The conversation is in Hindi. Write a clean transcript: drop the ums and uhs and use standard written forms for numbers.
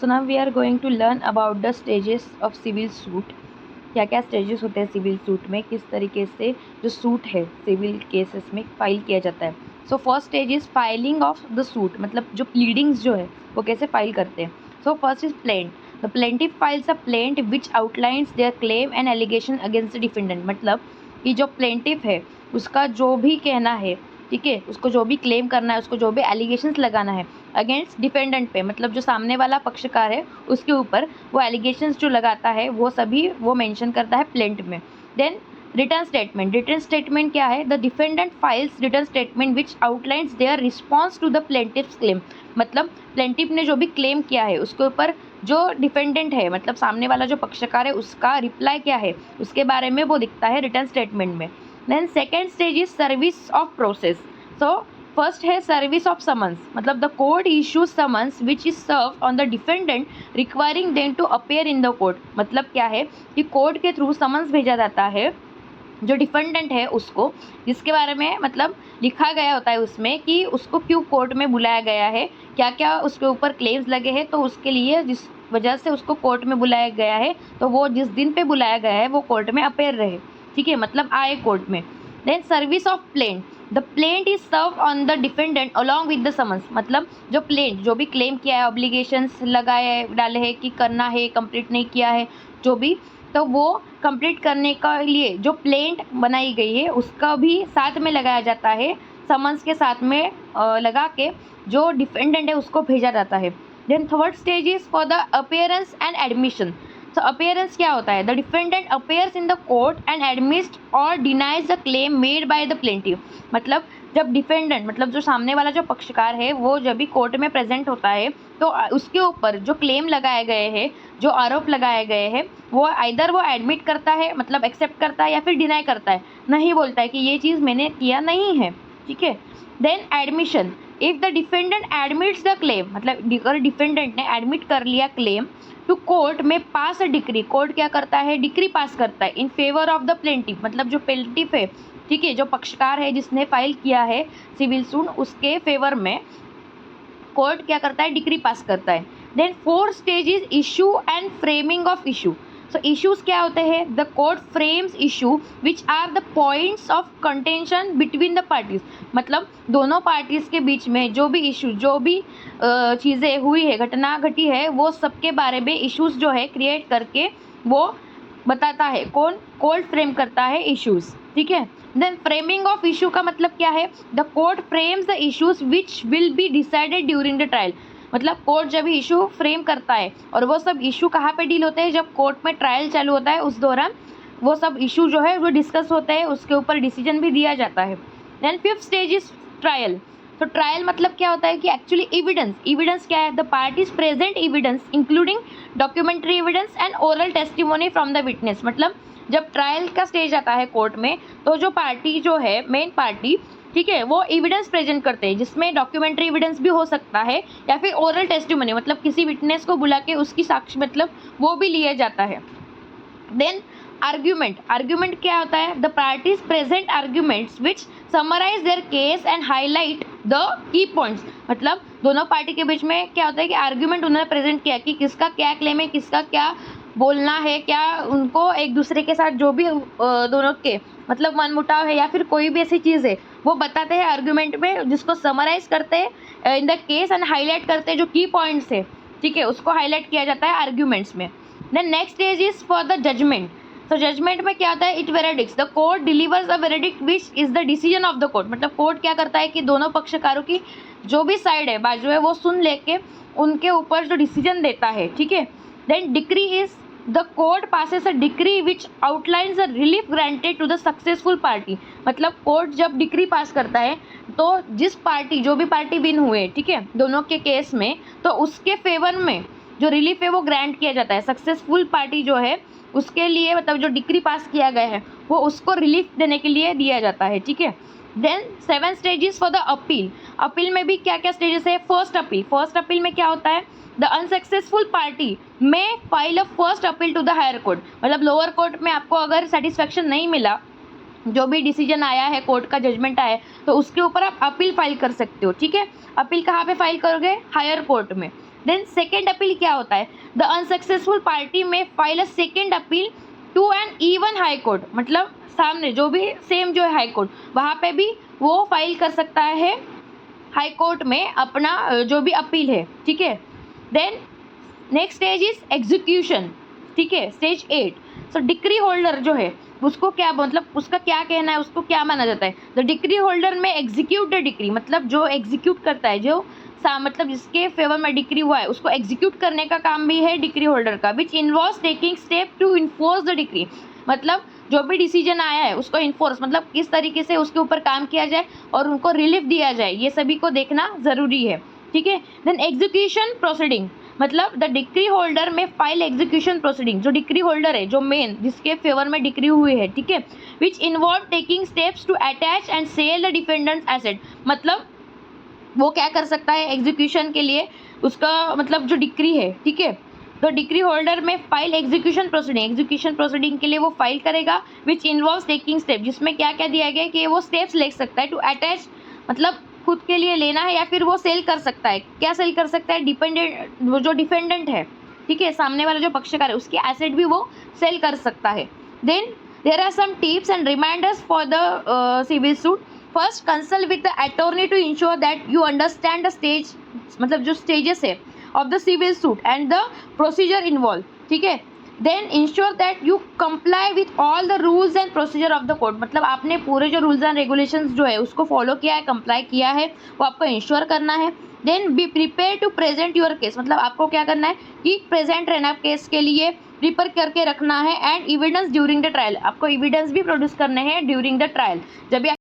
So now we are going to learn about the stages of civil suit. क्या क्या स्टेजेस होते हैं सिविल सूट में, किस तरीके से जो सूट है सिविल केसेस में फाइल किया जाता है. So first stage is filing of the suit, मतलब जो प्लीडिंग्स जो है वो कैसे फाइल करते हैं. So first is plaint. The plaintiff files a plaint which outlines there claim and allegation against the defendant. मतलब कि जो प्लेंटिफ है उसका जो भी कहना है, ठीक है, उसको जो भी क्लेम करना है, उसको जो भी एलिगेशंस लगाना है अगेंस्ट डिफेंडेंट पे, मतलब जो सामने वाला पक्षकार है उसके ऊपर वो एलिगेशंस जो लगाता है वो सभी वो मेंशन करता है प्लेंट में. Then return statement. Return statement क्या है? The defendant files return statement which outlines their response to the plaintiff's claim. मतलब प्लेंटिफ ने जो भी क्लेम किया है उसके ऊपर जो डिफेंडेंट है, मतलब सामने वाला जो पक्षकार है, उसका रिप्लाई क्या है उसके बारे में वो दिखता है रिटर्न स्टेटमेंट में. Then second stage is service of process. So first है सर्विस ऑफ समन्स. मतलब the court issues summons which is serve on the defendant requiring them to appear in the court. मतलब क्या है कि कोर्ट के थ्रू समन्स भेजा जाता है जो डिफेंडेंट है उसको, जिसके बारे में मतलब लिखा गया होता है उसमें कि उसको क्यों कोर्ट में बुलाया गया है, क्या क्या उसके ऊपर क्लेम्स लगे हैं, तो उसके लिए जिस वजह से उसको कोर्ट में बुलाया गया है तो वो जिस दिन पे बुलाया गया है वो कोर्ट में अपेयर रहे, ठीक है, मतलब आए कोर्ट में. Then service of plaint. The plaint is serve on the defendant along with the summons. मतलब जो प्लेंट जो भी क्लेम किया है, ऑब्लिगेशंस लगाए डाले हैं कि करना है, कंप्लीट नहीं किया है जो भी, तो वो कंप्लीट करने का लिए जो प्लेंट बनाई गई है उसका भी साथ में लगाया जाता है, समन्स के साथ में लगा के जो डिफेंडेंट है उसको भेजा जाता है. Then third stage is for the appearance and admission. तो अपेयरेंस क्या होता है? The defendant appears in the court and admits और denies the claim made by the plaintiff. मतलब जब डिफेंडेंट मतलब जो सामने वाला जो पक्षकार है वो जब भी कोर्ट में प्रेजेंट होता है तो उसके ऊपर जो क्लेम लगाए गए हैं, जो आरोप लगाए गए हैं, वो आइदर वो एडमिट करता है, मतलब एक्सेप्ट करता है, या फिर डिनाई करता है, नहीं बोलता है कि ये चीज़ मैंने किया नहीं है, ठीक है. Then admission. If the defendant admits the claim, मतलब अगर डिफेंडेंट ने एडमिट कर लिया क्लेम टू कोर्ट में पास अ डिक्री. कोर्ट क्या करता है? डिक्री पास करता है in favour of the plaintiff. मतलब जो प्लेंटिफ है, ठीक है, जो पक्षकार है जिसने फाइल किया है सिविल सूट, उसके फेवर में कोर्ट क्या करता है? डिक्री पास करता है. Then fourth stage is issue and framing of issue. So issues क्या होते हैं? The court frames issue which are the points of contention between the parties. मतलब दोनों पार्टीज के बीच में जो भी इशू, जो भी चीज़ें हुई है, घटना घटी है, वो सबके बारे में इश्यूज जो है क्रिएट करके वो बताता है. कौन? कोर्ट फ्रेम करता है इश्यूज, ठीक है. देन फ्रेमिंग ऑफ इशू का मतलब क्या है? The court frames the issues which will be decided during the trial. मतलब कोर्ट जब इशू फ्रेम करता है और वो सब इशू कहाँ पे डील होते हैं? जब कोर्ट में ट्रायल चालू होता है उस दौरान वो सब इशू जो है वो डिस्कस होते हैं, उसके ऊपर डिसीजन भी दिया जाता है. Then fifth stage is trial. तो ट्रायल मतलब क्या होता है कि एक्चुअली एविडेंस. एविडेंस क्या है? The parties present evidence including documentary evidence and oral testimony from the witness. मतलब जब ट्रायल का स्टेज आता है कोर्ट में तो जो पार्टी जो है, मेन पार्टी, ठीक है, वो एविडेंस प्रेजेंट करते हैं, जिसमें डॉक्यूमेंट्री एविडेंस भी हो सकता है या फिर ओरल टेस्टिमोनी, मतलब किसी विटनेस को बुला के उसकी साक्ष्य मतलब वो भी लिया जाता है. Than argument. आर्ग्यूमेंट क्या होता है? The parties present arguments which summarise their case and highlight the key points. मतलब दोनों पार्टी के बीच में क्या होता है कि आर्ग्यूमेंट उन्होंने प्रेजेंट किया कि किसका क्या क्लेम है, किसका क्या बोलना है, क्या उनको एक दूसरे के साथ जो भी दोनों के मतलब मनमुटाव है या फिर कोई भी ऐसी चीज़ है वो बताते हैं आर्ग्यूमेंट में, जिसको समराइज करते हैं in the case and highlight करते हैं जो की पॉइंट्स है, ठीक है, उसको हाईलाइट किया जाता है आर्ग्यूमेंट्स में. Then next stage is for the judgment. तो जजमेंट में क्या होता है? It verdicts. The court delivers a verdict which is the decision of the court. मतलब कोर्ट क्या करता है कि दोनों पक्षकारों की जो भी साइड है, बाजू है, वो सुन लेके उनके ऊपर जो डिसीजन देता है, ठीक है. Then decree is the court passes a decree which outlines a relief granted to the successful party. मतलब कोर्ट जब डिक्री पास करता है तो जिस पार्टी, जो भी पार्टी विन हुए, ठीक है, दोनों के केस में, तो उसके फेवर में जो रिलीफ है वो ग्रांट किया जाता है. सक्सेसफुल पार्टी जो है उसके लिए, मतलब जो डिक्री पास किया गया है वो उसको रिलीफ देने के लिए दिया जाता है, ठीक है. Then 7 stages for the appeal. Appeal में भी क्या क्या स्टेजेस है? First appeal. फर्स्ट अपील में क्या होता है? The unsuccessful party may file a first appeal to the higher court. मतलब लोअर कोर्ट में आपको अगर सेटिस्फेक्शन नहीं मिला, जो भी डिसीजन आया है, कोर्ट का जजमेंट आया है, तो उसके ऊपर आप अपील फाइल कर सकते हो, ठीक है. अपील कहाँ पे फाइल करोगे? हायर कोर्ट में. देन सेकेंड अपील क्या होता है, the unsuccessful party may file a second appeal to an even high court, मतलब सामने जो भी सेम जो है हाई कोर्ट, वहाँ पे भी वो फाइल कर सकता है हाई कोर्ट में अपना जो भी अपील है, ठीक है। Then next stage is execution, ठीक है, स्टेज 8। सो डिक्री होल्डर जो है उसको क्या, मतलब उसका क्या कहना है, उसको क्या माना जाता है, द डिक्री होल्डर में एग्जीक्यूट द डिक्री, मतलब जो एग्जीक्यूट करता है, जो मतलब जिसके फेवर में डिक्री हुआ है उसको एग्जीक्यूट करने का काम भी है डिक्री होल्डर का, which involves taking step to enforce the decree, मतलब जो भी डिसीजन आया है उसको इन्फोर्स, मतलब किस तरीके से उसके ऊपर काम किया जाए और उनको रिलीफ दिया जाए, ये सभी को देखना ज़रूरी है, ठीक है। देन एग्जीक्यूशन प्रोसीडिंग, मतलब द डिक्री होल्डर में फाइल एग्जीक्यूशन प्रोसीडिंग, जो डिक्री होल्डर है, जो मेन जिसके फेवर में डिक्री हुई है, ठीक है, which involve taking steps to attach and sell the defendant's asset, मतलब वो क्या कर सकता है एग्जीक्यूशन के लिए, उसका मतलब जो डिक्री है, ठीक है, तो डिक्री होल्डर में फाइल एग्जीक्यूशन प्रोसीडिंग के लिए वो फाइल करेगा, विच इन्वॉल्व्स टेकिंग स्टेप, जिसमें क्या क्या दिया गया है कि वो स्टेप्स ले सकता है, टू अटैच मतलब खुद के लिए लेना है, या फिर वो सेल कर सकता है, क्या सेल कर सकता है, डिपेंडेंट वो जो डिफेंडेंट है, ठीक है, सामने वाला जो पक्षकार है उसके एसेट भी वो सेल कर सकता है। Then there are some tips and reminders for the civil suit. First, consult with the attorney to ensure that you understand the stage, मतलब जो स्टेजेस है of the civil suit and the procedure involve, ठीक है। Then ensure that you comply with all the rules and procedure of the court, मतलब आपने पूरे जो रूल्स एंड रेगुलेशंस जो है उसको फॉलो किया है, कंप्लाई किया है, वो आपको इंश्योर करना है। Then be prepare to present your case, मतलब आपको क्या करना है कि प्रेजेंट रहना केस के लिए, प्रिपेयर करके रखना है, and evidence during the trial, आपको एविडेंस भी प्रोड्यूस करने हैं ड्यूरिंग द ट्रायल, जब भी